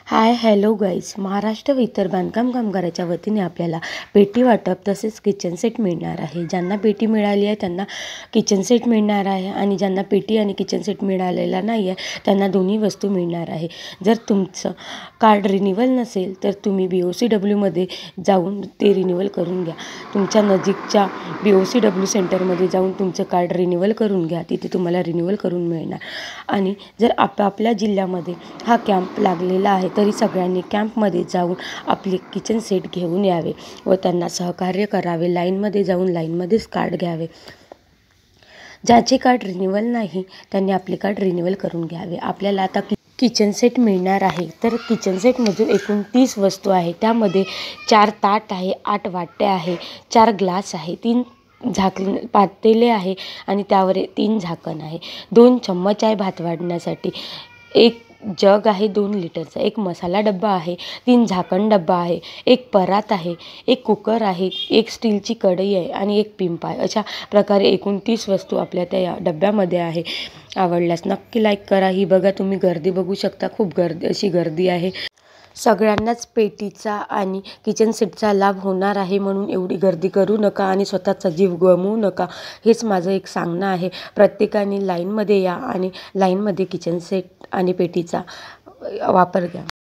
Hi hello guys, Maharashtra व इतर बांधकाम कामगाराच्या वतीने आपल्याला पेटी वाटप तसेच किचन सेट मिळणार आहे। ज्यांना पेटी मिळाली आहे त्यांना किचन सेट मिळणार आहे आणि ज्यांना पेटी आणि किचन सेट मिळालेला नाही आहे त्यांना दोन्ही वस्तू मिळणार आहे। जर तुमचं कार्ड रिन्यूअल नसेल तर तुम्ही BOCWमध्ये जाऊन ते रिन्यूअल करून घ्या। तुमच्या नजीकच्या BOCW सेंटरमध्ये जाऊन तुमचं कार्ड रिन्यूअल करून घ्या, तिथे तुम्हाला रिन्यूअल करून मिळणार। आणि जर आपल्या जिल्ह्यामध्ये हा कॅम्प लागलेला आहे तरी सगळ्यांनी कॅम्पमध्ये जाऊन आपले किचन सेट घेऊन यावे व त्यांना सहकार्य करावे। लाईनमध्ये जाऊन लाईनमध्येच कार्ड घ्यावे। ज्याचे कार्ड रिन्यूअल नाही त्यांनी आपले कार्ड रिन्यूअल करून घ्यावे। आपल्याला आता किचन सेट मिळणार आहे, तर किचन सेटमधून एकूण 30 वस्तू आहे। त्यामध्ये 4 ताट आहे, 8 वाट्या आहे, 4 ग्लास आहे, 3 पातेले आहे आणि त्यावर 3 झाकण आहे, 2 चम्मच आहे भात वाढण्यासाठी, 1 जग आहे 2 लिटरचा, 1 मसाला डब्बा आहे, 3 झाकण डब्बा आहे, 1 परात आहे, 1 कुकर आहे, 1 स्टीलची कढई आहे आणि 1 पिंप आहे। अशा प्रकारे एकूण 30 वस्तू आपल्या त्या डब्यामध्ये आहे। आवडल्यास नक्की लाईक करा। ही बघा तुम्ही गर्दी बघू शकता, खूप गर्दी आहे। सगळ्यांनाच पेटीचा आणि किचन सेटचा लाभ होणार आहे, म्हणून एवढी गर्दी करू नका आणि स्वतःचा जीव गमवू नका, हेच माझं एक सांगणं आहे। प्रत्येकाने लाईनमध्ये या आणि लाईनमध्ये किचन सेट आणि पेटीचा वापर घ्या।